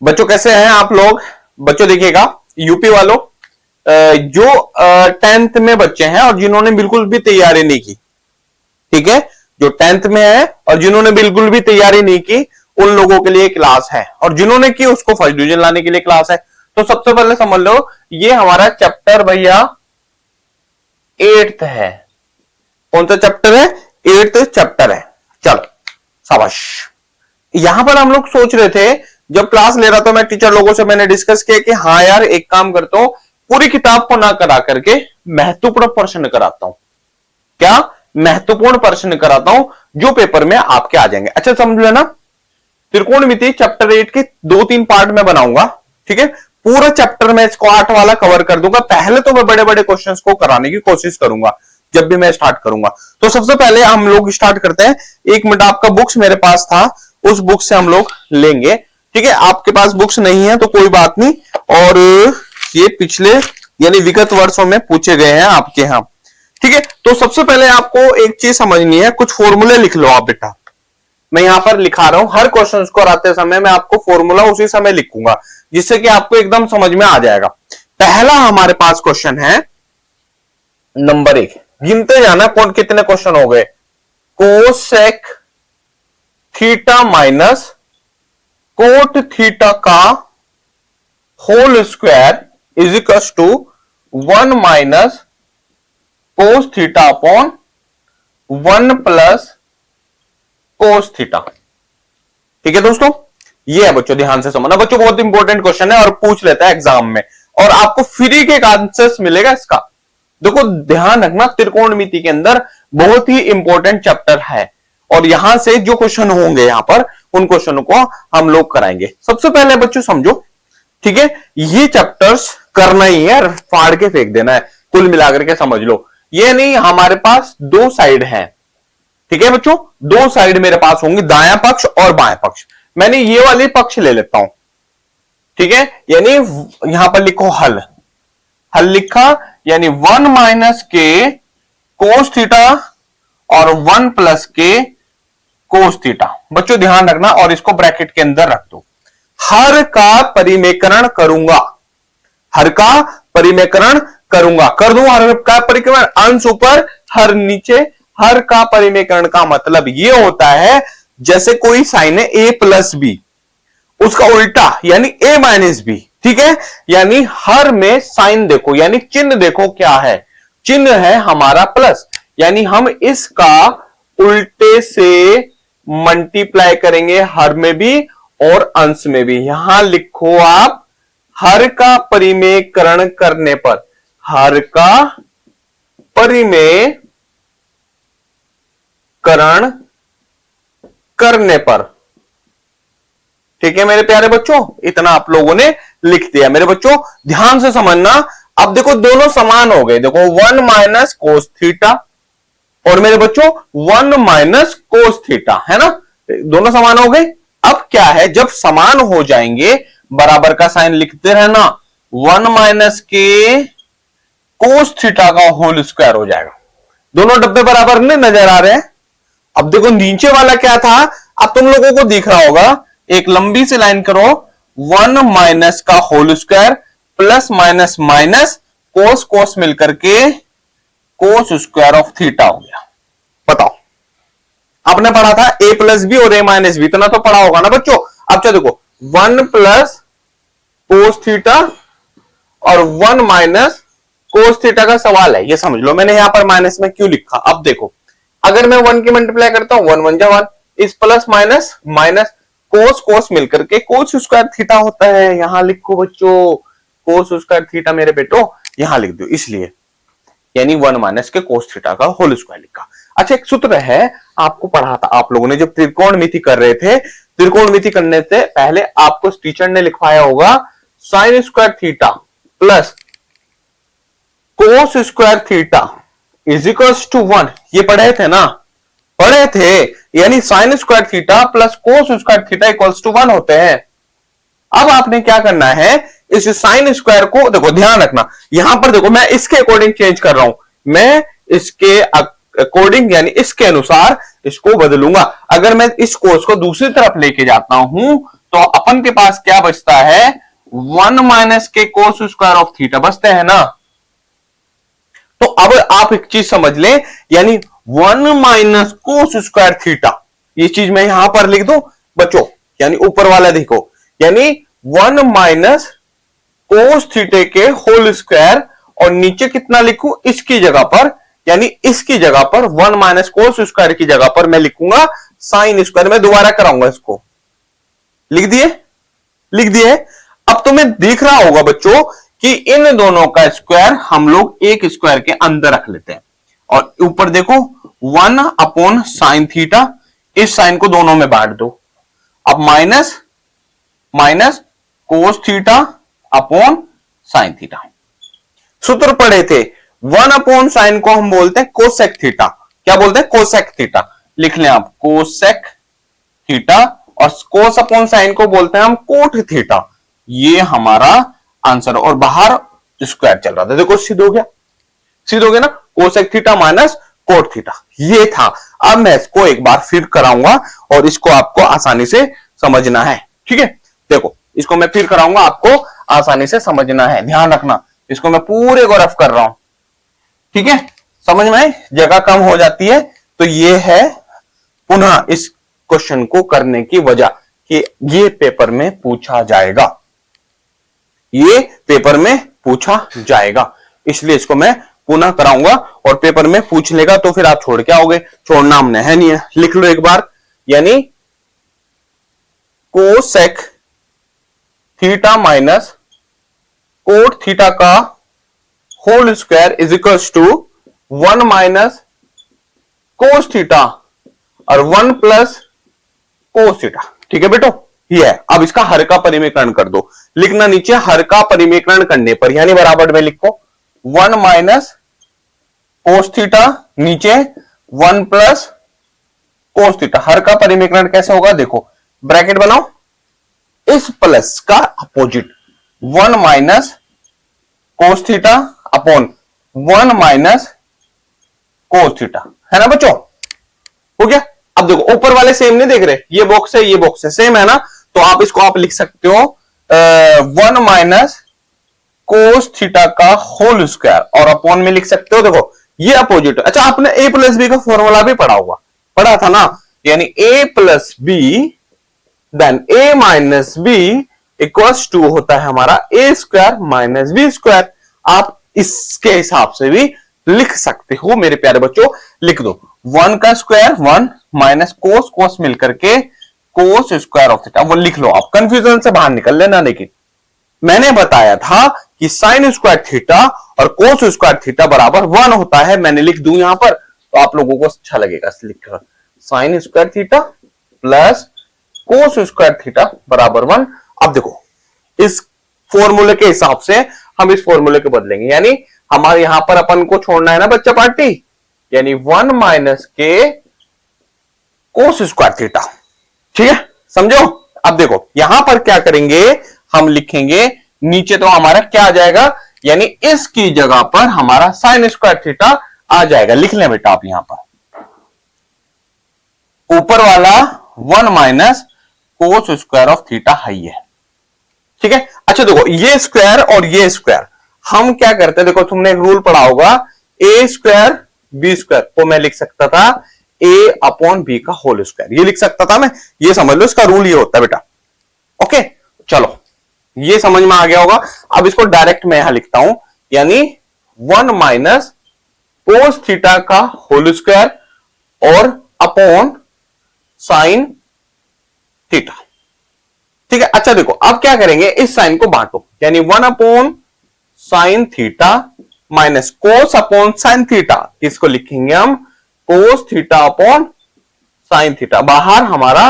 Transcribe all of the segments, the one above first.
बच्चों कैसे हैं आप लोग? बच्चों देखिएगा, यूपी वालों, जो 10th में बच्चे हैं और जिन्होंने बिल्कुल भी तैयारी नहीं की, ठीक है, जो 10th में है और जिन्होंने बिल्कुल भी तैयारी नहीं की, उन लोगों के लिए क्लास है, और जिन्होंने की उसको फर्स्ट डिवीजन लाने के लिए क्लास है। तो सबसे पहले समझ लो, ये हमारा चैप्टर भैया 8th है। कौन सा चैप्टर है? 8th चैप्टर है। चलो शाबाश। यहां पर हम लोग सोच रहे थे, जब क्लास ले रहा था मैं टीचर लोगों से, मैंने डिस्कस किया कि हाँ यार एक काम करता हूं, पूरी किताब को ना करा करके महत्वपूर्ण प्रश्न कराता हूं। क्या? महत्वपूर्ण प्रश्न कराता हूं जो पेपर में आपके आ जाएंगे। अच्छा समझ लेना, त्रिकोणमिति चैप्टर 8 के 2-3 पार्ट में बनाऊंगा, ठीक है। पूरा चैप्टर में इसको 8 वाला कवर कर दूंगा। पहले तो मैं बड़े बड़े क्वेश्चंस को कराने की कोशिश करूंगा जब भी मैं स्टार्ट करूंगा। तो सबसे पहले हम लोग स्टार्ट करते हैं। 1 मिनट, आपका बुक्स मेरे पास था, उस बुक से हम लोग लेंगे, ठीक है। आपके पास बुक्स नहीं है तो कोई बात नहीं, और ये पिछले यानी विगत वर्षों में पूछे गए हैं आपके यहां, ठीक है। तो सबसे पहले आपको एक चीज समझनी है, कुछ फॉर्मूले लिख लो आप बेटा। मैं यहां पर लिखा रहा हूं, हर क्वेश्चन को कराते समय मैं आपको फॉर्मूला उसी समय लिखूंगा, जिससे कि आपको एकदम समझ में आ जाएगा। पहला हमारे पास क्वेश्चन है नंबर 1, गिनते जाना कौन कितने क्वेश्चन हो गए। Cosec theta minus cot theta का whole square is equal to 1 minus cos theta upon 1 plus cos theta. ठीक है दोस्तों, ये है बच्चों, ध्यान से समझना बच्चों, बहुत इंपॉर्टेंट क्वेश्चन है और पूछ लेता है एग्जाम में, और आपको फ्री के आंसर्स मिलेगा इसका। देखो ध्यान रखना, त्रिकोणमिति के अंदर बहुत ही इंपॉर्टेंट चैप्टर है, और यहां से जो क्वेश्चन होंगे यहां पर, उन क्वेश्चनों को हम लोग कराएंगे। सबसे पहले बच्चों समझो, ठीक है, ये चैप्टर्स करना ही है, फाड़ के फेंक देना है, कुल मिलाकर के समझ लो। ये नहीं, हमारे पास 2 साइड हैं, ठीक है बच्चों, 2 साइड मेरे पास होंगी, दायां पक्ष और बाएं पक्ष। मैंने ये वाले पक्ष ले लेता हूं, ठीक है, यानी यहां पर लिखो हल, हल लिखा, यानी 1 माइनस के कोस थीटा और 1 प्लस के कोस थीटा। बच्चों ध्यान रखना, और इसको ब्रैकेट के अंदर रख दो। हर का परिमेकरण करूंगा, हर का परिमेकरण करूंगा, कर दूं हर का परिमेकरण, अंश ऊपर हर नीचे। हर का परिमेकरण का मतलब ये होता है, जैसे कोई साइन है a प्लस बी, उसका उल्टा यानी a माइनस बी, ठीक है। यानी हर में साइन देखो, यानी चिन्ह देखो क्या है, चिन्ह है हमारा प्लस, यानी हम इसका उल्टे से मल्टीप्लाई करेंगे हर में भी और अंश में भी। यहां लिखो आप, हर का परिमेकरण करने पर, हर का परिमेकरण करने पर, ठीक है मेरे प्यारे बच्चों, इतना आप लोगों ने लिख दिया। मेरे बच्चों ध्यान से समझना, अब देखो दोनों समान हो गए, देखो 1 माइनस कोस थीटा और मेरे बच्चों 1 माइनस कोस थीटा, है ना, दोनों समान हो गए। अब क्या है, जब समान हो जाएंगे बराबर का साइन लिखते रहना, 1 माइनस के कोस थीटा का होल स्क्वायर हो जाएगा। दोनों डब्बे बराबर नहीं नजर आ रहे हैं। अब देखो नीचे वाला क्या था, अब तुम लोगों को दिख रहा होगा, एक लंबी सी लाइन करो, 1 माइनस का whole square plus minus minus cos cos मिलकर के कोस स्क्वायर ऑफ थीटा हो गया। बताओ, आपने पढ़ा था a प्लस बी और a माइनस बी, इतना तो पढ़ा होगा ना बच्चों। अब क्या देखो, 1 प्लस कोस थीटा और 1 माइनस कोस थीटा का सवाल है, ये समझ लो। मैंने यहां पर माइनस में क्यों लिखा, अब देखो, अगर मैं 1 की मल्टीप्लाई करता हूं, 1 1 जा 1, इस plus minus minus cos cos मिलकर के कोस स्क्वायर थीटा होता है। यहां लिखो बच्चों, कोस स्क्वायर थीटा मेरे बेटो यहां लिख दो, इसलिए यानी 1 माइनस के कोस थीटा का होल स्क्वायर लिखा। अच्छा एक सूत्र है, आपको पढ़ा था आप लोगों ने जब त्रिकोणमिति कर रहे थे, त्रिकोणमिति करने से पहले आपको टीचर ने लिखवाया होगा, sine square theta plus cos square theta is equals to 1, ये पढ़े थे ना, पढ़े थे, यानी sine square theta plus cos square theta equals to 1 होते हैं। अब आपने क्या करना है, इस साइन स्क्वायर को देखो, ध्यान रखना, यहां पर देखो मैं इसके अकॉर्डिंग चेंज कर रहा हूं, मैं इसके अकॉर्डिंग यानी इसके अनुसार इसको बदलूंगा। अगर मैं इस कोस को दूसरी तरफ लेके जाता हूं तो अपन के पास क्या बचता है, 1 माइनस के कोस स्क्वायर ऑफ थीटा बचते हैं ना। तो अब आप एक चीज समझ लें, यानी 1 माइनस कोस स्क्वायर थीटा, ये चीज मैं यहां पर लिख दूं बच्चों, यानी ऊपर वाला देखो, यानी 1 माइनस कोस थीटे के होल स्क्वायर, और नीचे कितना लिखूं इसकी जगह पर, यानी इसकी जगह पर 1 माइनस कोस स्क्वायर की जगह पर मैं लिखूंगा साइन स्क्वायर। मैं दोबारा कराऊंगा, इसको लिख दिए, लिख दिए। अब तुम्हें दिख रहा होगा बच्चों कि इन दोनों का स्क्वायर हम लोग एक स्क्वायर के अंदर रख लेते हैं, और ऊपर देखो 1 अपॉन साइन थीटा, इस साइन को दोनों में बांट दो। अब minus minus cos theta upon sine theta. सूत्र पढ़े थे, 1 अपॉन साइन को हम बोलते हैं कोसेक थीटा। क्या बोलते हैं, कोसेक थीटा। लिख लें आप कोसेक थीटा, और कोस अपॉन साइन को बोलते हैं हम कोट थीटा। ये हमारा आंसर, और बाहर स्क्वायर चल रहा था, देखो सिद्ध हो गया, सिद्ध हो गया ना, cosec theta minus cot theta, ये था। अब मैं इसको एक बार फिर कराऊंगा और इसको आपको आसानी से समझना है, ठीक है। देखो इसको मैं फिर कराऊंगा, आपको आसानी से समझना है, ध्यान रखना। इसको मैं पूरे को रफ कर रहा हूं, ठीक है, समझ में जगह कम हो जाती है। तो ये है पुनः इस क्वेश्चन को करने की वजह कि ये पेपर में पूछा जाएगा, ये पेपर में पूछा जाएगा, इसलिए इसको मैं पुनः कराऊंगा। और पेपर में पूछ लेगा तो फिर आप छोड़ के आओगे, छोड़ना हमने है नहीं है। लिख लो एक बार, यानी cosec theta minus cot theta का whole square is equals to 1 minus cos theta और 1 प्लस कोस थीटा, ठीक है बेटो, ये है। अब इसका हर का परिमीकरण कर दो, लिखना नीचे हर का परिमीकरण करने पर, यानी बराबर में लिखो 1 माइनस कोस थीटा, नीचे 1 प्लस कोस थीटा। हर का परिमीकरण कैसे होगा, देखो ब्रैकेट बनाओ, इस प्लस का opposite 1 minus cos theta upon 1 minus cos theta, है ना बच्चों, हो गया। अब देखो ऊपर वाले सेम नहीं देख रहे, ये बॉक्स है ये बॉक्स है, सेम है ना, तो आप इसको आप लिख सकते हो 1 माइनस कोस थीटा का होल स्क्वायर, और अपॉन में लिख सकते हो, देखो ये अपोजिट। अच्छा आपने a प्लस बी का फॉर्मूला भी पढ़ा होगा, पढ़ा था ना, यानी a plus B then a minus B equals to होता है हमारा a square minus B square. आप इसके हिसाब से भी लिख सकते हो मेरे प्यारे बच्चों, लिख दो 1 का स्क्वायर 1 माइनस कोस कोस मिलकर के कोस स्क्वायर ऑफ थीटा, वो लिख लो आप, कंफ्यूजन से बाहर निकल लेना। लेकिन मैंने बताया था कि साइन स्क्वायर थीटा और कोस स्क्वायर थीटा बराबर 1 होता है, मैंने लिख दूं यहां पर तो आप लोगों को अच्छा लगेगा, लिख कर sign square theta plus cos square theta बराबर 1। अब देखो इस फॉर्मूले के हिसाब से हम इस फॉर्मूले को बदलेंगे, यानी हमारे यहां पर अपन को छोड़ना है ना बच्चा पार्टी, यानी 1 माइनस के कोस स्क्वायर थीटा, ठीक है, समझो। अब देखो यहां पर क्या करेंगे, हम लिखेंगे नीचे तो हमारा क्या आ जाएगा, यानी इसकी जगह पर हमारा साइन स्क्वायर थीटा आ जाएगा। लिख लें बेटा आप यहां पर, ऊपर वाला 1 minus cos square of theta है, ठीक है। अच्छा देखो ये स्क्वायर और ये स्क्वायर हम क्या करते हैं, देखो तुमने एक रूल पढ़ा होगा, ए स्क्वायर बी स्क्वायर को मैं लिख सकता था ए अपॉन बी का होल स्क्वायर, ये लिख सकता था मैं, ये समझ लो इसका रूल ये होता है बेटा। ओके चलो ये समझ में आ गया होगा। अब इसको डायरेक्ट मैं यहां लिखता हूं, यानी 1 माइनस कोस थीटा का होल स्क्वायर और अपॉन साइन थीटा, ठीक है। अच्छा देखो अब क्या करेंगे, इस साइन को बांटो, यानी 1 upon sine theta minus cos upon sine theta, इसको लिखेंगे हम कोस थीटा अपॉन साइन थीटा, बाहर हमारा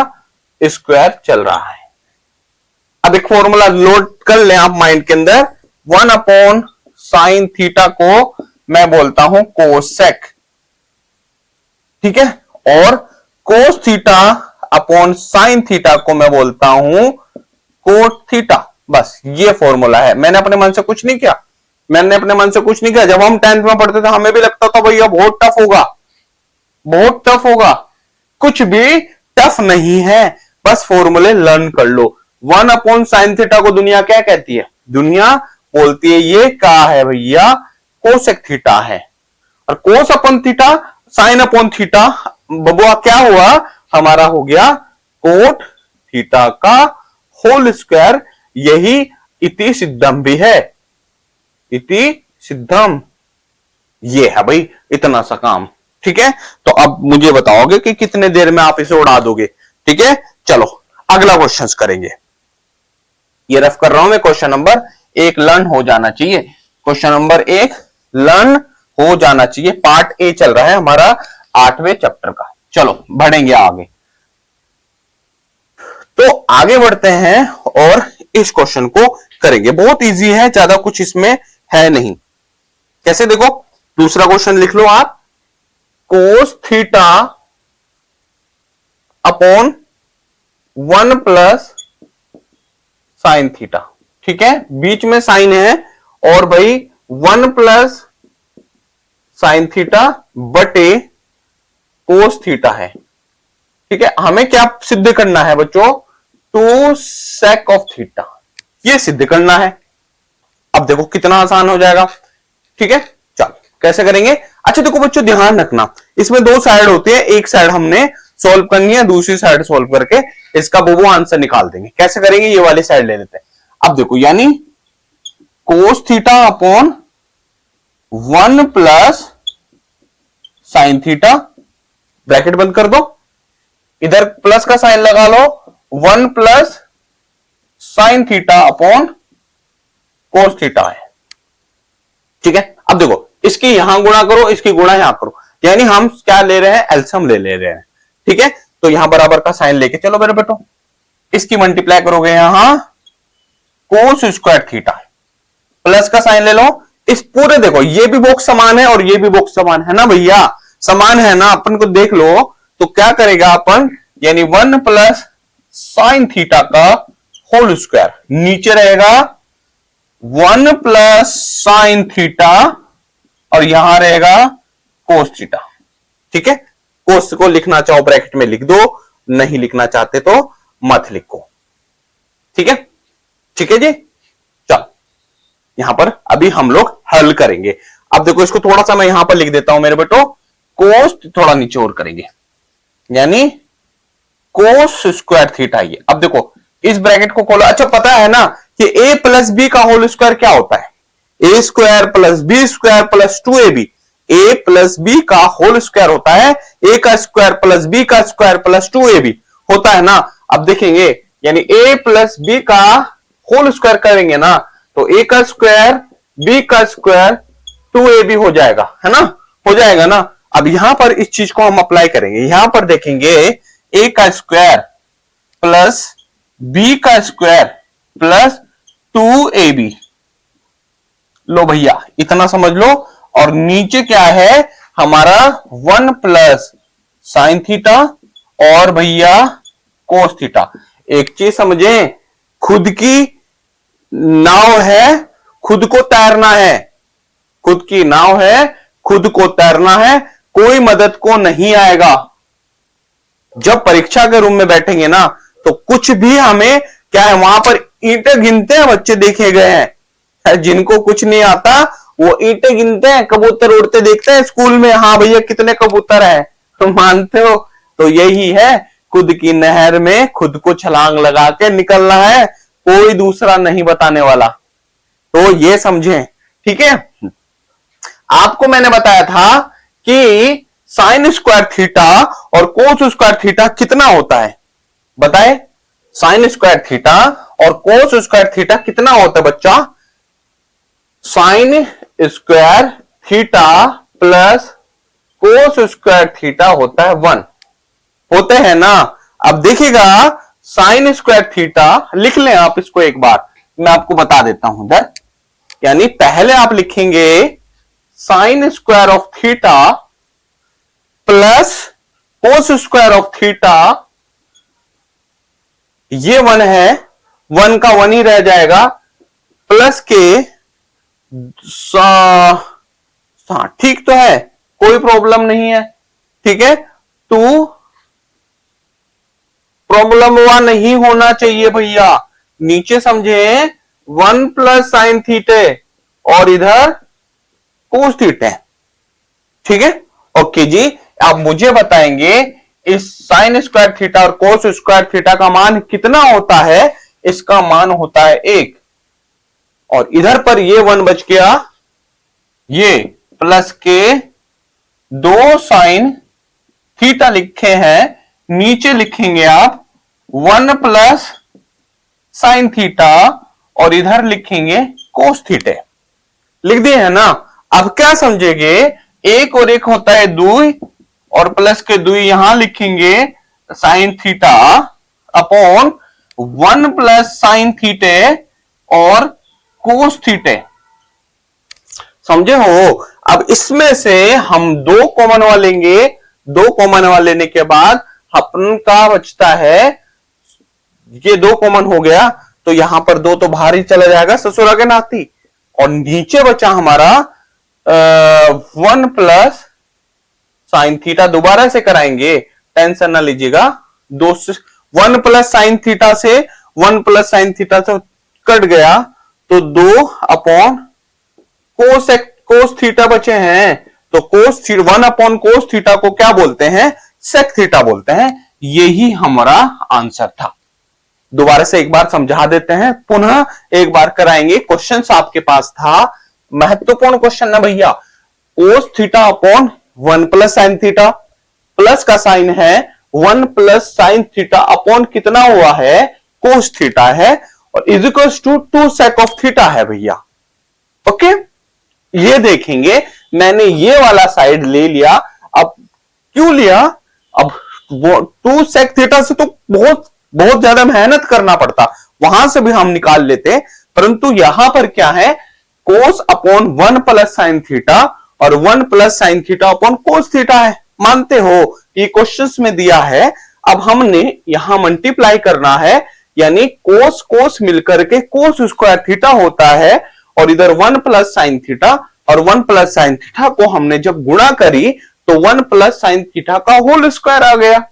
स्क्वायर चल रहा है। अब एक फॉर्मूला लोड कर लें आप माइंड के अंदर, 1 अपॉन साइन थीटा को मैं बोलता हूं कोसेक, ठीक है, और कोस थीटा अपॉन साइन थीटा को मैं बोलता हूं कोट थीटा। बस ये फॉर्मूला है, मैंने अपने मन से कुछ नहीं किया, मैंने अपने मन से कुछ नहीं किया। जब हम 10th में पढ़ते थे हमें भी लगता था भैया बहुत टफ होगा, बहुत टफ होगा, कुछ भी टफ नहीं है, बस फॉर्मूले लर्न कर लो। 1 अपॉन साइन थीटा को दुनिया क्या कहती है? दुनिया बोलती है ये क्या है भैया, कोसेक थीटा है। और कोस upon theta sine upon theta बबुआ क्या हुआ, हमारा हो गया कोट थीटा का होल स्क्वायर। यही इति सिद्धम भी है, इति सिद्धम ये है भाई, इतना सा काम। ठीक है, तो अब मुझे बताओगे कि कितने देर में आप इसे उड़ा दोगे। ठीक है, चलो अगला क्वेश्चन करेंगे। ये रफ कर रहा हूं मैं, क्वेश्चन नंबर 1 लर्न हो जाना चाहिए। क्वेश्चन नंबर 1 लर्न हो जाना चाहिए। पार्ट ए चल रहा है हमारा 8वें चैप्टर का। चलो बढ़ेंगे आगे। तो आगे बढ़ते हैं और इस क्वेश्चन को करेंगे। बहुत इजी है, ज्यादा कुछ इसमें है नहीं। कैसे देखो, दूसरा क्वेश्चन लिख लो आप, कोस theta upon 1 plus sine theta. ठीक है, बीच में साइन है और भाई 1 प्लस साइन थीटा बटे कोस थीटा है। ठीक है, हमें क्या सिद्ध करना है बच्चों, 2 सेक ऑफ थीटा, ये सिद्ध करना है। अब देखो कितना आसान हो जाएगा। ठीक है, चलो कैसे करेंगे। अच्छा देखो बच्चों ध्यान रखना, इसमें 2 साइड होती है, एक साइड हमने सॉल्व करनी है, दूसरी साइड सॉल्व करके इसका वो आंसर निकाल देंगे। कैसे करेंगे, ये वाली साइड ले लेते हैं। अब देखो यानी कोस theta upon 1 plus sine theta, bracket बंद कर दो, इधर प्लस का साइन लगा लो, 1 प्लस साइन थीटा अपॉन कोस थीटा है। ठीक है, अब देखो इसकी यहां गुणा करो, इसकी गुणा यहां करो, यानी हम क्या ले रहे हैं, एलसीएम ले रहे हैं। ठीक है, तो यहां बराबर का साइन लेके चलो मेरे बेटो, इसकी मल्टीप्लाई करोगे यहां कोस स्क्वायर थीटा, प्लस का साइन ले लो, इस पूरे देखो ये भी बॉक्स समान है और ये भी बॉक्स समान है ना भैया, समान है ना, अपन को देख लो। तो क्या करेगा अपन, यानी 1 प्लस साइन थीटा का होल स्क्वायर, नीचे रहेगा 1 प्लस साइन थीटा और यहां रहेगा कोस थीटा। ठीक है, कोस को लिखना चाहो ब्रैकेट में लिख दो, नहीं लिखना चाहते तो मत लिखो। ठीक है, ठीक है जी। चलो यहां पर अभी हम लोग हल करेंगे। अब देखो इसको थोड़ा सा मैं यहां पर लिख देता हूं मेरे बेटो, कोस थोड़ा नीचे और करेंगे, यानी कोस स्क्वायर थीटा। ये अब देखो इस ब्रैकेट को खोलो। अच्छा पता है ना कि a प्लस बी का होल स्क्वायर क्या होता है, A square plus B square plus 2ab, A plus B का होल स्क्वायर होता है, ए का स्क्वायर प्लस बी का स्क्वायर प्लस 2ab होता है ना। अब देखेंगे यानी a प्लस बी का होल स्क्वायर करेंगे ना, तो a का स्क्वायर b का स्क्वायर 2ab हो जाएगा, है ना, हो जाएगा ना। अब यहां पर इस चीज को हम अप्लाई करेंगे, यहां पर देखेंगे a का स्क्वायर प्लस b का स्क्वायर प्लस 2ab, लो भैया इतना समझ लो। और नीचे क्या है हमारा 1 प्लस साइन थीटा और भैया कोस थीटा। एक चीज समझे, खुद की नाव है, खुद को तैरना है, खुद की नाव है, खुद को तैरना है, कोई मदद को नहीं आएगा। जब परीक्षा के रूम में बैठेंगे ना तो कुछ भी हमें क्या है, वहां पर ईंटें गिनते हैं बच्चे देखे गए हैं, जिनको कुछ नहीं आता वो ईंटें गिनते हैं, कबूतर उड़ते देखते हैं स्कूल में, हाँ भैया कितने कबूतर हैं, तो मानते हो। तो यही है, खुद की नहर में खुद को छलांग लगा के निकलना है, कोई दूसरा नहीं बताने वाला। तो ये समझें, ठीक है। आपको मैंने बताया था कि साइन स्क्वायर थीटा और कोस स्क्वायर थीटा कितना होता है, बताए। साइन स्क्वायर थीटा और कोस स्क्वायर थीटा कितना होता है बच्चा, sign square theta plus cos square theta होता है 1, होते हैं ना। अब देखिएगा साइन स्क्वायर थीटा लिख लें आप इसको एक बार, मैं आपको बता देता हूं इधर। यानी पहले आप लिखेंगे sine square of theta plus cos square of theta, ये 1 है, 1 का 1 ही रह जाएगा, प्लस के ठीक तो है, कोई प्रॉब्लम नहीं है, ठीक है। टू प्रॉब्लम हुआ नहीं होना चाहिए भैया, नीचे समझे 1 प्लस साइन थीटे और इधर कोस थीटे। ठीक है, ओके जी। आप मुझे बताएंगे इस साइन स्क्वायर थीटा और कोस स्क्वायर थीटा का मान कितना होता है? इसका मान होता है 1, और इधर पर ये 1 बच गया, ये प्लस के 2 साइन थीटा लिखे हैं, नीचे लिखेंगे आप 1 प्लस साइन थीटा और इधर लिखेंगे कोस थीटे। लिख दिए है ना। अब क्या समझेंगे, 1 और 1 होता है 2 और प्लस के 2 यहां लिखेंगे sine theta upon 1 plus sine theta और कोस थीटे। समझे हो? अब इसमें से हम 2 कॉमन वाले लेंगे, 2 कॉमन वाले लेने के बाद अपन का बचता है, ये 2 कॉमन हो गया तो यहां पर 2 तो बाहर ही चला जाएगा ससुरा के नाती, और नीचे बचा हमारा 1 प्लस साइन थीटा। दोबारा से कराएंगे, टेंशन ना लीजिएगा। 1 प्लस साइन थीटा से 1 प्लस साइन थीटा से कट गया तो 2 अपॉन कोस थीटा बचे हैं, तो कोस 1 अपॉन कोस थीटा को क्या बोलते हैं? सेक थीटा बोलते हैं। यही हमारा आंसर था। दोबारा से एक बार समझा देते हैं, पुनः एक बार कराएंगे। क्वेश्चन आपके पास था, महत्वपूर्ण क्वेश्चन ना भैया। कोस theta upon 1 plus sine theta, plus का साइन है 1 प्लस साइन थीटा अपॉन कितना हुआ है? कोस थीटा है, और is equals to 2 sec of theta है भैया। ओके, ये देखेंगे मैंने ये वाला साइड ले लिया। अब क्यों लिया? अब 2 सेक थीटा से तो बहुत बहुत ज्यादा मेहनत करना पड़ता, वहां से भी हम निकाल लेते, परंतु यहां पर क्या है? कोस अपॉन 1 प्लस साइन थीटा और 1 प्लस साइन थीटा अपॉन कोस थीटा है। मानते हो ये क्वेश्चंस में दिया है। अब हमने यहां मल्टीप्लाई करना है, यानी कोस कोस मिलकर के कोस स्क्वायर थीटा होता है, और इधर 1 प्लस साइन थीटा और 1 प्लस साइन थीटा को हमने जब गुणा करी तो 1 प्लस साइन थीटा का होल स्क्वायर आ गया।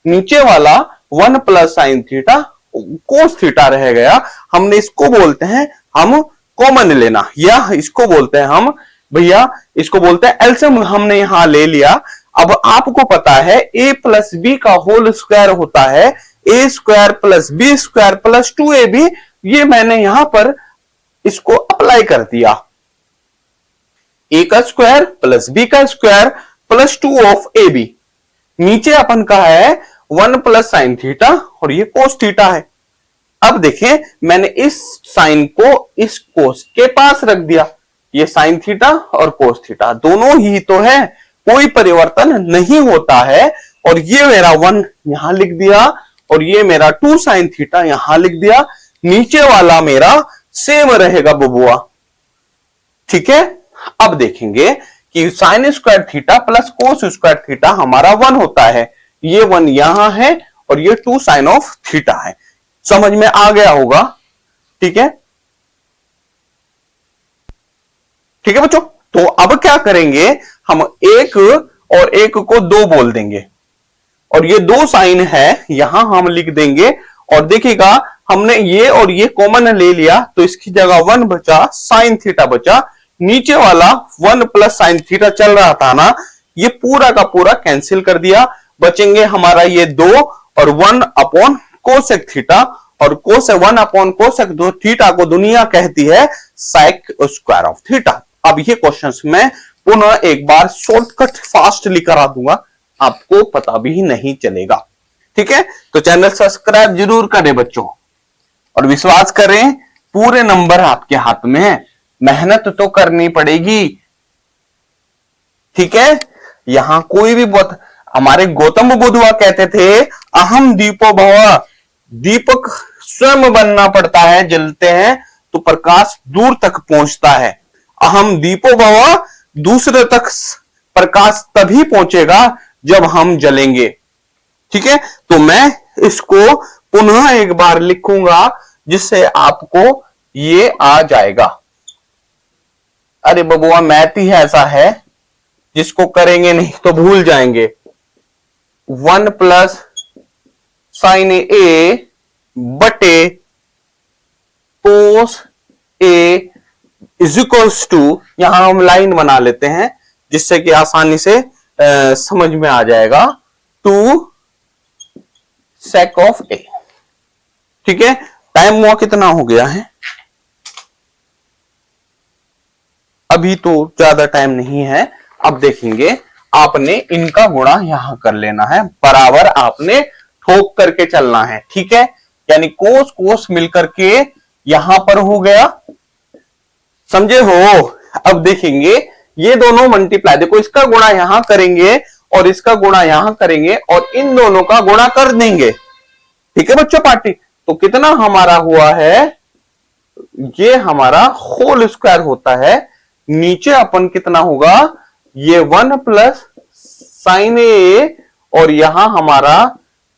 नीचे वाला 1 plus sine theta cos theta रह गया। हमने इसको बोलते हैं हम कॉमन लेना, या इसको बोलते हैं हम भैया, इसको बोलते हैं एलसीएम। हमने यहां ले लिया। अब आपको पता है a प्लस बी का होल स्क्वायर होता है a square plus B square plus 2ab। ये मैंने यहां पर इसको अप्लाई कर दिया, a का स्क्वायर प्लस b का स्क्वायर प्लस 2 ऑफ ab। नीचे अपन का है 1 प्लस साइन थीटा और ये कोस थीटा है। अब देखें, मैंने इस साइन को इस कोस के पास रख दिया। ये साइन थीटा और कोस थीटा दोनों ही तो है, कोई परिवर्तन नहीं होता है। और ये मेरा 1 यहां लिख दिया और ये मेरा 2 साइन थीटा यहां लिख दिया। नीचे वाला मेरा सेम रहेगा बबुआ। ठीक है, अब देखेंगे कि sign square theta plus cos square theta हमारा 1 होता है। ये 1 यहां है और ये 2 साइन ऑफ थीटा है। समझ में आ गया होगा? ठीक है, ठीक है बच्चों। तो अब क्या करेंगे, हम 1 और 1 को 2 बोल देंगे, और ये 2 साइन है यहां हम लिख देंगे। और देखिएगा, हमने ये और ये कॉमन ले लिया तो इसकी जगह 1 बचा, साइन थीटा बचा। नीचे वाला 1 प्लस साइन थीटा चल रहा था ना, ये पूरा का पूरा कैंसिल कर दिया। बचेंगे हमारा ये 2 और 1 अपॉन कोसेक थीटा, और कोस 1 अपॉन कोसेक थीटा को दुनिया कहती है सेक स्क्वायर ऑफ थीटा। अब ये क्वेश्चंस में पुनः एक बार शॉर्टकट फास्ट लिकर आ दूंगा, आपको पता भी नहीं चलेगा। ठीक है, तो चैनल सब्सक्राइब जरूर करें बच्चों, और विश्वास करें पूरे नंबर आपके हाथ में है, मेहनत तो करनी पड़ेगी। ठीक है, यहां कोई भी हमारे गौतम बुद्धवा कहते थे अहम दीपो भव, दीपक स्वयं बनना पड़ता है, जलते हैं तो प्रकाश दूर तक पहुंचता है। अहम दीपो भव, दूसरे तक प्रकाश तभी पहुंचेगा जब हम जलेंगे। ठीक है, तो मैं इसको पुनः एक बार लिखूंगा जिससे आपको ये आ जाएगा। अरे बबुआ, मैथ ही ऐसा है जिसको करेंगे नहीं तो भूल जाएंगे। 1 प्लस साइन ए बटे कोस ए इज इक्वल्स टू, यहां हम लाइन बना लेते हैं जिससे कि आसानी से समझ में आ जाएगा, 2 sec ऑफ ए। ठीक है, टाइम हुआ कितना हो गया है, अभी तो ज्यादा टाइम नहीं है। अब देखेंगे, आपने इनका गुणा यहां कर लेना है, बराबर आपने ठोक करके चलना है। ठीक है, यानी कोस कोस मिलकर के यहां पर हो गया, समझे हो। अब देखेंगे ये दोनों मल्टीप्लाई, देखो इसका गुणा यहां करेंगे और इसका गुणा यहां करेंगे और इन दोनों का गुणा कर देंगे। ठीक है बच्चों, पार्टी तो कितना हमारा हुआ है, ये हमारा होल स्क्वायर होता है। नीचे अपन कितना होगा, ये 1 प्लस साइन ए और यहां हमारा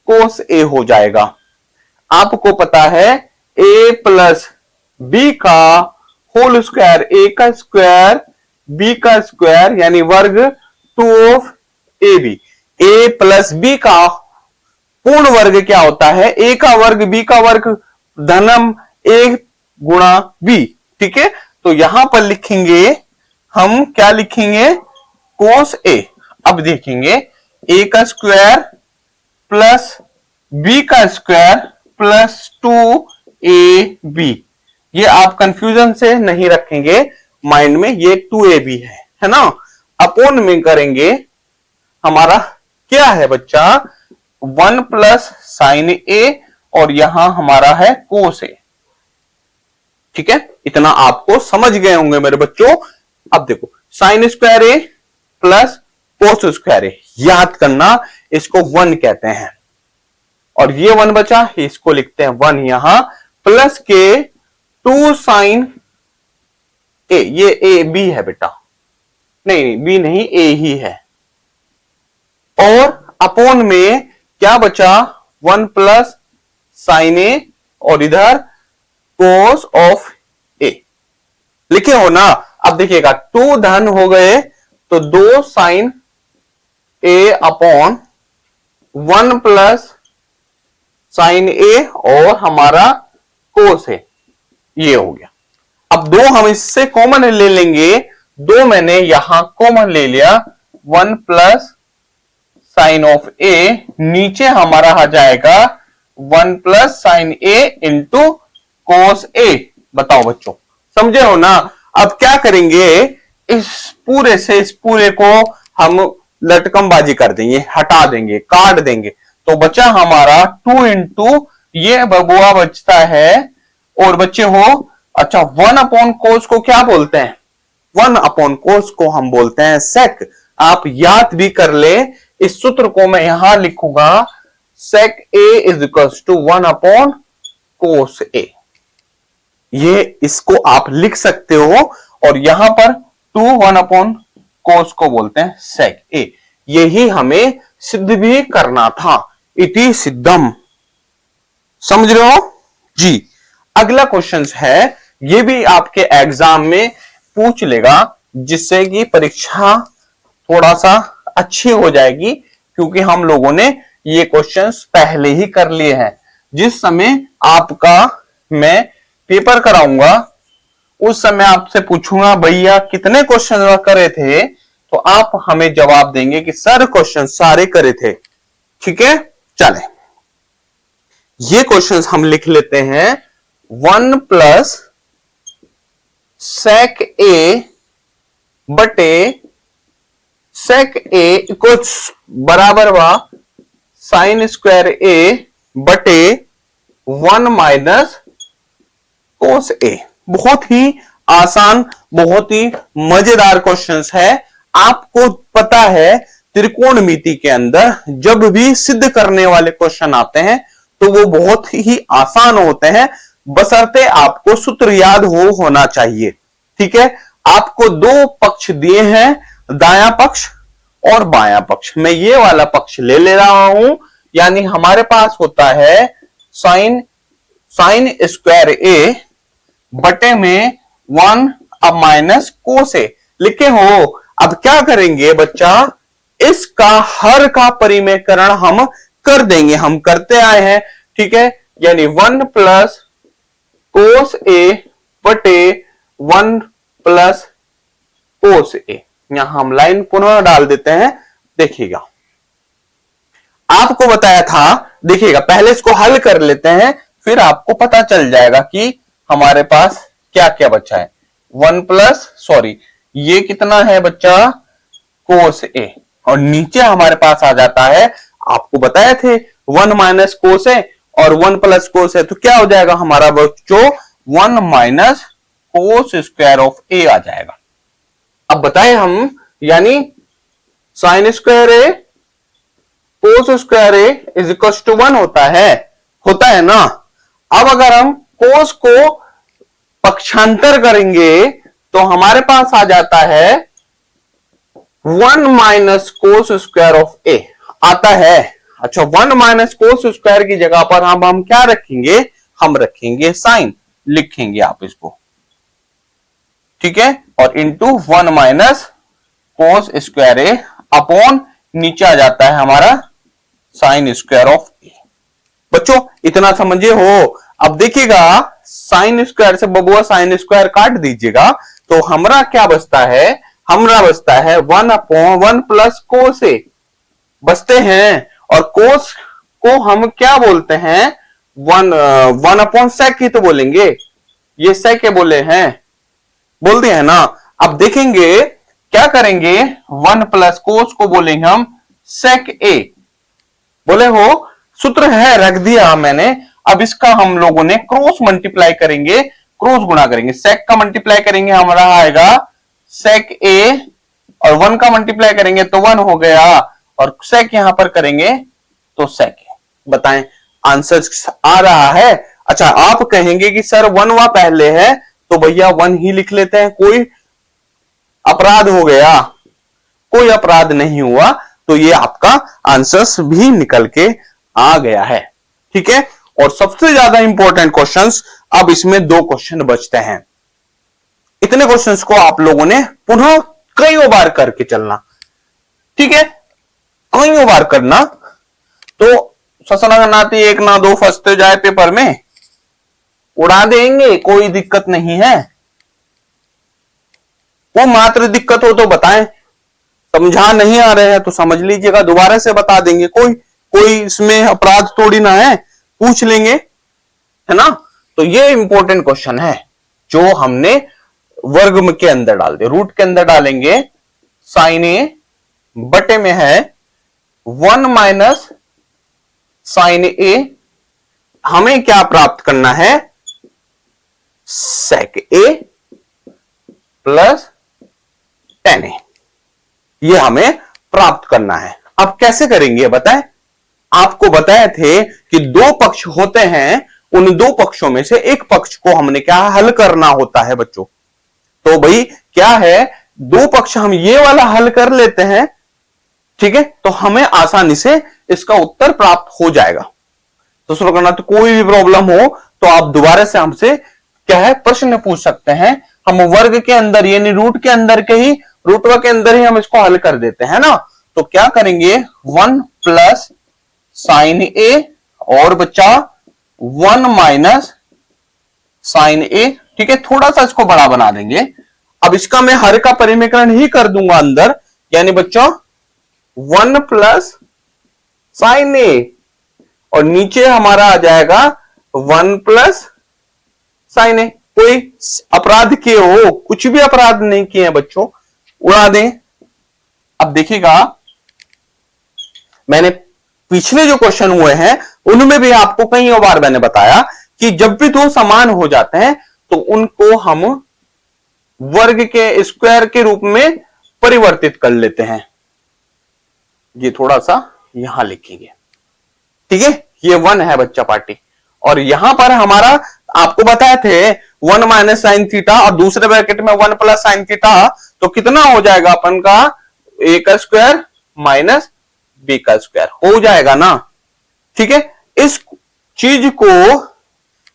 कोस ए हो जाएगा। आपको पता है a प्लस बी का होल स्क्वायर, ए का स्क्वायर बी का स्क्वायर यानी वर्ग 2 of A B. A plus B का पूर्ण वर्ग क्या होता है, ए का वर्ग बी का वर्ग धनम ए गुणा बी। ठीक है, तो यहां पर लिखेंगे हम, क्या लिखेंगे, कोस ए। अब देखेंगे ए का स्क्वायर प्लस बी का स्क्वायर प्लस 2ab, ये आप कंफ्यूजन से नहीं रखेंगे माइंड में, ये 2ab है ना। अपोन में करेंगे, हमारा क्या है बच्चा, 1 प्लस साइन ए और यहां हमारा है कोस ए। ठीक है, इतना आपको समझ गए होंगे मेरे बच्चों। अब देखो sign square A plus cos square ए, याद करना इसको 1 कहते हैं, और ये 1 बचा, इसको लिखते हैं 1 यहां, प्लस के 2 साइन ए, ये ए बी है बेटा, नहीं बी नहीं, ए ही है, और अपोन में क्या बचा, 1 प्लस साइन ए और इधर कोस ऑफ ए लिखे हो ना। अब देखिएगा 2 धन हो गए तो 2 साइन ए अपॉन 1 प्लस साइन ए और हमारा कोस है, ये हो गया। अब 2 हम इससे कॉमन ले लेंगे, 2 मैंने यहां कॉमन ले लिया, 1 प्लस साइन ऑफ ए, नीचे हमारा आ जाएगा 1 plus sign A into cos ए। बताओ बच्चों, समझे हो ना। अब क्या करेंगे, इस पूरे से इस पूरे को हम लटकमबाजी कर देंगे, हटा देंगे, काट देंगे, तो बचा हमारा 2 इंटू ये बबुआ बचता है, और बच्चे हो, अच्छा 1 अपॉन कोस को क्या बोलते हैं, 1 अपॉन कोस को हम बोलते हैं सेक। आप याद भी कर ले, इस सूत्र को मैं यहां लिखूंगा, sec A is equal to 1 upon cos A, ये इसको आप लिख सकते हो, और यहां पर 2 1 अपॉन कोस को बोलते हैं सेक ए। यही हमें सिद्ध भी करना था, इति सिद्धम, समझ रहे हो जी। अगला क्वेश्चन है, ये भी आपके एग्जाम में पूछ लेगा, जिससे कि परीक्षा थोड़ा सा अच्छी हो जाएगी, क्योंकि हम लोगों ने ये क्वेश्चंस पहले ही कर लिए हैं। जिस समय आपका मैं पेपर कराऊंगा उस समय आपसे पूछूंगा, भैया कितने क्वेश्चन करे थे, तो आप हमें जवाब देंगे कि सर क्वेश्चन सारे करे थे। ठीक है, चले ये क्वेश्चंस हम लिख लेते हैं, 1 प्लस सेक ए बटे सेक ए कुछ बराबर हुआ साइन स्क्वायर ए बटे 1 माइनस कोस ए। बहुत ही आसान, बहुत ही मजेदार क्वेश्चंस है। आपको पता है त्रिकोणमिति के अंदर जब भी सिद्ध करने वाले क्वेश्चन आते हैं तो वो बहुत ही आसान होते हैं, बशर्ते आपको सूत्र याद होना चाहिए। ठीक है, आपको 2 पक्ष दिए हैं, दायां पक्ष और बायां पक्ष। मैं ये वाला पक्ष ले रहा हूं, यानी हमारे पास होता है साइन स्क्वायर ए बटे में 1 अब माइनस कोस ए लिखे हो। अब क्या करेंगे बच्चा, इसका हर का परिमेयकरण हम कर देंगे, हम करते आए हैं। ठीक है, यानी 1 प्लस कोस ए बटे 1 प्लस कोस ए। यहां हम लाइन पुनः डाल देते हैं। देखिएगा, आपको बताया था, देखिएगा पहले इसको हल कर लेते हैं, फिर आपको पता चल जाएगा कि हमारे पास क्या क्या बचा है। 1 प्लस सॉरी ये कितना है बच्चा, कोस ए, और नीचे हमारे पास आ जाता है, आपको बताए थे 1 माइनस कोस ए और 1 प्लस कोस ए, तो क्या हो जाएगा हमारा बच्चों, 1 minus cos square of A आ जाएगा। अब बताए हम, यानी sine square A cos square A is equal to 1 होता है ना। अब अगर हम कोस को पक्षांतर करेंगे तो हमारे पास आ जाता है 1 माइनस कोस स्क्वायर ऑफ ए आता है। अच्छा, 1 माइनस कोस स्क्वायर की जगह पर हम क्या रखेंगे, हम रखेंगे साइन, लिखेंगे आप इसको, ठीक है, और इंटू 1 माइनस कोस स्क्वायर ए अपॉन नीचे आ जाता है हमारा साइन स्क्वायर ऑफ ए। बच्चों इतना समझे हो। अब देखिएगा, साइन स्क्वायर से बबुआ साइन स्क्वायर काट दीजिएगा, तो हमारा क्या बचता है, हमारा बचता है 1 अपॉन 1 प्लस कोस ए बचते हैं, और कोस को हम क्या बोलते हैं, 1 अपॉन सेक ही तो बोलेंगे, ये सेक बोले हैं, बोल दिए हैं ना। अब देखेंगे क्या करेंगे, 1 प्लस कोस को बोलेंगे हम सेक ए, बोले हो, सूत्र है रख दिया मैंने। अब इसका हम लोगों ने क्रॉस मल्टीप्लाई करेंगे, क्रॉस गुणा करेंगे, सेक का मल्टीप्लाई करेंगे हमारा आएगा सेक ए, और 1 का मल्टीप्लाई करेंगे तो 1 हो गया, और सेक यहां पर करेंगे तो सेक ए। बताएं आंसर आ रहा है। अच्छा, आप कहेंगे कि सर 1 वा पहले है, तो भैया 1 ही लिख लेते हैं, कोई अपराध हो गया, कोई अपराध नहीं हुआ, तो ये आपका आंसर्स भी निकल के आ गया है, ठीक है। और सबसे ज्यादा इंपॉर्टेंट क्वेश्चंस, अब इसमें 2 क्वेश्चन बचते हैं। इतने क्वेश्चंस को आप लोगों ने पुनः कई बार करके चलना, ठीक है, कई बार करना, तो ससना नाती 1 ना 2 फंसते जाए पेपर में, उड़ा देंगे, कोई दिक्कत नहीं है। वो मात्र दिक्कत हो तो बताएं, समझा नहीं आ रहे हैं तो समझ लीजिएगा, दोबारा से बता देंगे, कोई इसमें अपराध थोड़ी ना है, पूछ लेंगे, है ना। तो ये इंपॉर्टेंट क्वेश्चन है जो हमने वर्ग के अंदर डाल दे, रूट के अंदर डालेंगे, साइन ए बटे में है 1 माइनस साइन ए, हमें क्या प्राप्त करना है, सेक ए प्लस टेन ए, ये हमें प्राप्त करना है। अब कैसे करेंगे बताएं, आपको बताए थे कि 2 पक्ष होते हैं, उन 2 पक्षों में से एक पक्ष को हमने क्या हल करना होता है बच्चों। तो भाई क्या है, 2 पक्ष हम ये वाला हल कर लेते हैं, ठीक है, तो हमें आसानी से इसका उत्तर प्राप्त हो जाएगा। तो शुरू करना, तो कोई भी प्रॉब्लम हो तो आप दोबारा से हमसे क्या है प्रश्न पूछ सकते हैं, हम वर्ग के अंदर यानी रूट के अंदर के ही, रूटवा के अंदर ही हम इसको हल कर देते हैं ना। तो क्या करेंगे, 1 प्लस साइन ए और बच्चा 1 माइनस साइन ए, ठीक है, थोड़ा सा इसको बड़ा बना देंगे। अब इसका मैं हर का परिमीकरण ही कर दूंगा अंदर, यानी बच्चों 1 प्लस साइन ए, और नीचे हमारा आ जाएगा 1 प्लस साइन ए। कोई अपराध किए हो, कुछ भी अपराध नहीं किए हैं बच्चों, उड़ा दें। अब देखिएगा, मैंने पिछले जो क्वेश्चन हुए हैं उनमें भी आपको कई बार मैंने बताया कि जब भी 2 समान हो जाते हैं तो उनको हम वर्ग के स्क्वायर के रूप में परिवर्तित कर लेते हैं। ये थोड़ा सा यहां लिखेंगे, ठीक है, ये 1 है बच्चा पार्टी, और यहां पर हमारा आपको बताए थे 1 माइनस साइन थीटा और दूसरे ब्रैकेट में 1 प्लस साइन थीटा, तो कितना हो जाएगा अपन का, ए का स्क्वायर माइनस बी का स्क्वायर हो जाएगा ना, ठीक है। इस चीज को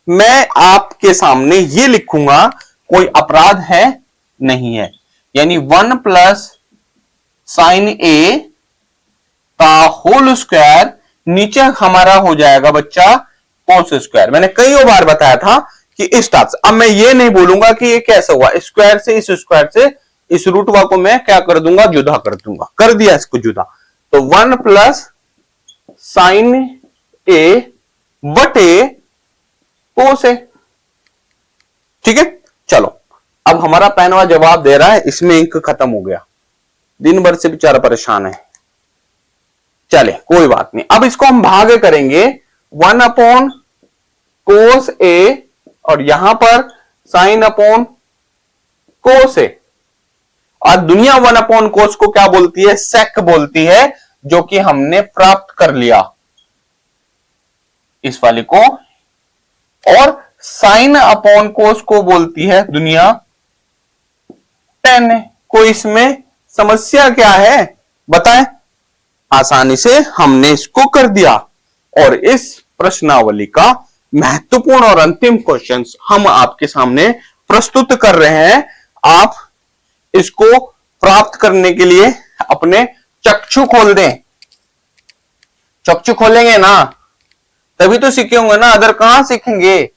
मैं आपके सामने ये लिखूंगा, कोई अपराध है नहीं है, यानी 1 प्लस साइन ए का होल स्क्वायर, नीचे हमारा हो जाएगा बच्चा कोस स्क्वायर। मैंने कई बार बताया था कि इस टाइप से। अब मैं ये नहीं बोलूंगा कि ये कैसे हुआ, स्क्वायर से इस रूट वा को मैं क्या कर दूंगा, जुदा कर दूंगा। कर दिया इसको जुदा, तो 1 प्लस साइन ए बटे कोस ए। ठीक है, चलो अब हमारा पैनवा जवाब दे रहा है, इसमें इंक खत्म हो गया, दिन भर से बेचारा परेशान है। चले कोई बात नहीं, अब इसको हम भाग करेंगे 1 अपॉन कोस ए और यहां पर साइन अपॉन कोस ए। और दुनिया 1 अपॉन कोस को क्या बोलती है, सेक बोलती है, जो कि हमने प्राप्त कर लिया इस वाले को। और साइन अपॉन कोस को बोलती है दुनिया tan। कोई इसमें समस्या क्या है बताएं? आसानी से हमने इसको कर दिया। और इस प्रश्नावली का महत्वपूर्ण और अंतिम क्वेश्चन हम आपके सामने प्रस्तुत कर रहे हैं। आप इसको प्राप्त करने के लिए अपने चक्षु खोल दें। चक्षु खोलेंगे ना तभी तो सीखे होंगे ना, अदर कहां सीखेंगे।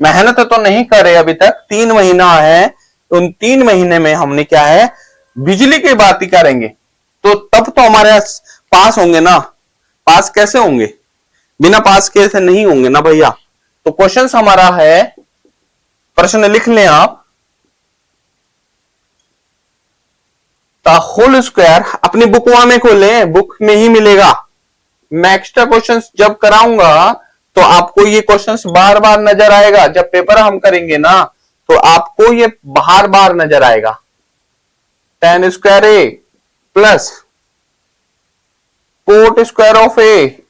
मेहनत तो नहीं करे अभी तक, 3 महीना है, उन 3 महीने में हमने क्या है, बिजली की बात ही करेंगे। तो तब तो हमारे पास होंगे ना। पास कैसे होंगे, बिना पास के से नहीं होंगे ना भैया। तो क्वेश्चन हमारा है, प्रश्न लिख लें आप, द होल स्क्वायर, अपनी बुकवा में खोलें, बुक में ही मिलेगा। मैं एक्स्ट्रा क्वेश्चंस जब कराऊंगा तो आपको ये क्वेश्चंस बार बार नजर आएगा। जब पेपर हम करेंगे ना तो आपको ये बार बार नजर आएगा। tan square A plus cot square of A,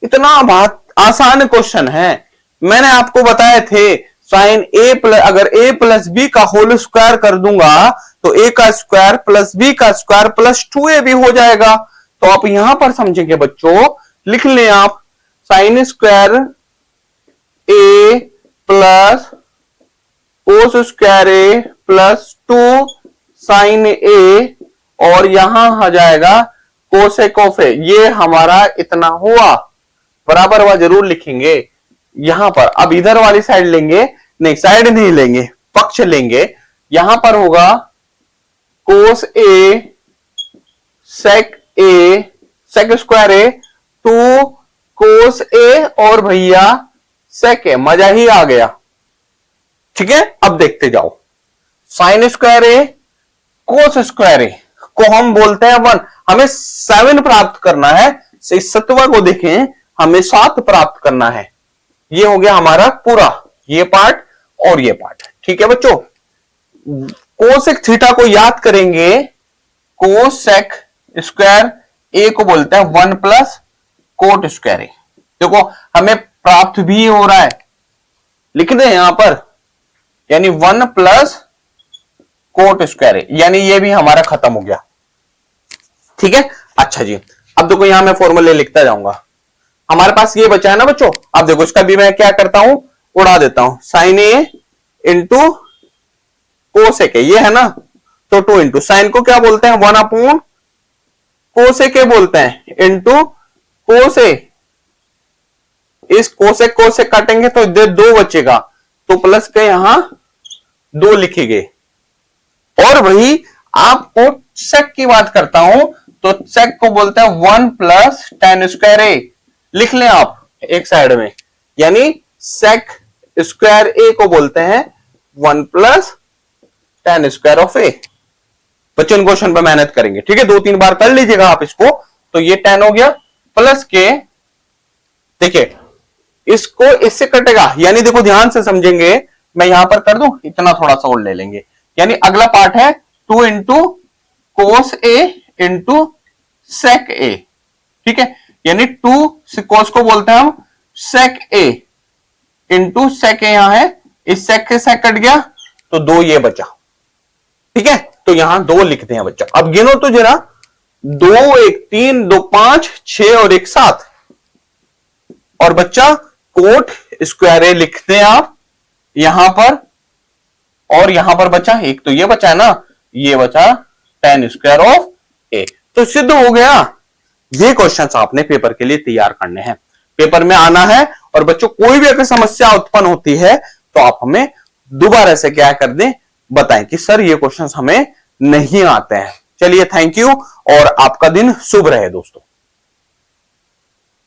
इतना बहुत आसान क्वेश्चन है। मैंने आपको बताए थे साइन ए प्लस, अगर ए प्लस बी का होल स्क्वायर कर दूंगा तो ए का स्क्वायर प्लस बी का स्क्वायर प्लस 2a भी हो जाएगा। तो आप यहां पर समझेंगे बच्चों, लिख लें आप sign square A plus cos square A plus 2 sign ए, और यहां आ जाएगा कोसेक ऑफ ए। ये हमारा इतना हुआ, बराबर हुआ जरूर लिखेंगे यहां पर। अब इधर वाली साइड लेंगे, नहीं साइड नहीं लेंगे, पक्ष लेंगे। यहां पर होगा कोस ए सेक स्क्वायर ए 2 कोस ए और भैया सेक ए, मजा ही आ गया। ठीक है, अब देखते जाओ, sign square A cos square ए को हम बोलते हैं 1। हमें 7 प्राप्त करना है, इस सत्वा को देखें, हमें 7 प्राप्त करना है। ये हो गया हमारा पूरा ये पार्ट और ये पार्ट। ठीक है बच्चों, कोसेक थीटा को याद करेंगे, कोसेक स्क्वायर ए को बोलते हैं 1 प्लस कोट स्क्वायर ए। देखो हमें प्राप्त भी हो रहा है, लिख दें यहां पर, यानी 1 प्लस कोट स्क्वायर ए, यानी ये भी हमारा खत्म हो गया। ठीक है, अच्छा जी, अब देखो यहां मैं फॉर्मूले लिखता जाऊंगा। हमारे पास ये बचा है ना बच्चों, अब देखो इसका भी मैं क्या करता हूं, उड़ा देता हूं। Sine A into cosec A, ये है ना, तो 2 इंटू साइन को क्या बोलते हैं, 1 अपॉन कोसेक ए बोलते हैं, इंटू कोस ए। इस कोसेक को से काटेंगे तो इधर 2 बचेगा, तो प्लस के यहां 2 लिखेंगे। और वही आपको सेक की बात करता हूं, तो सेक को बोलते हैं 1 प्लस tan स्क्वायर ए, लिख लें आप एक साइड में, यानी सेक स्क्वायर ए को बोलते हैं 1 प्लस tan स्क्वायर ऑफ ए। बच्चों क्वेश्चन पर मेहनत करेंगे, ठीक है, 2-3 बार कर लीजिएगा आप इसको। तो ये tan हो गया, प्लस के देखिए इसको इससे कटेगा, यानी देखो ध्यान से समझेंगे, मैं यहां पर कर दूं, इतना थोड़ा सा और ले लेंगे, यानी अगला पार्ट है 2 इंटू कोस ए इंटू सेक ए। ठीक है, यानी 2 कोस को बोलते हैं हम सेक ए इंटू सेक ए, यहां है, इस सेक से सेक कट गया तो 2 ये बचा। ठीक है, तो यहां 2 लिखते हैं बच्चा। अब गिनो तो जरा, 2 1 3 2 5 6 और 1 7। और बच्चा कोट स्क्वायर ए लिखते हैं आप यहां पर, और यहां पर बचा एक, तो ये बचा है ना, ये बचा tan स्क्वायर ऑफ ए। तो सिद्ध हो गया। ये क्वेश्चंस आपने पेपर के लिए तैयार करने हैं, पेपर में आना है। और बच्चों कोई भी अगर समस्या उत्पन्न होती है तो आप हमें दोबारा से क्या कर दें, बताएं कि सर ये क्वेश्चंस हमें नहीं आते हैं। चलिए थैंक यू और आपका दिन शुभ रहे दोस्तों।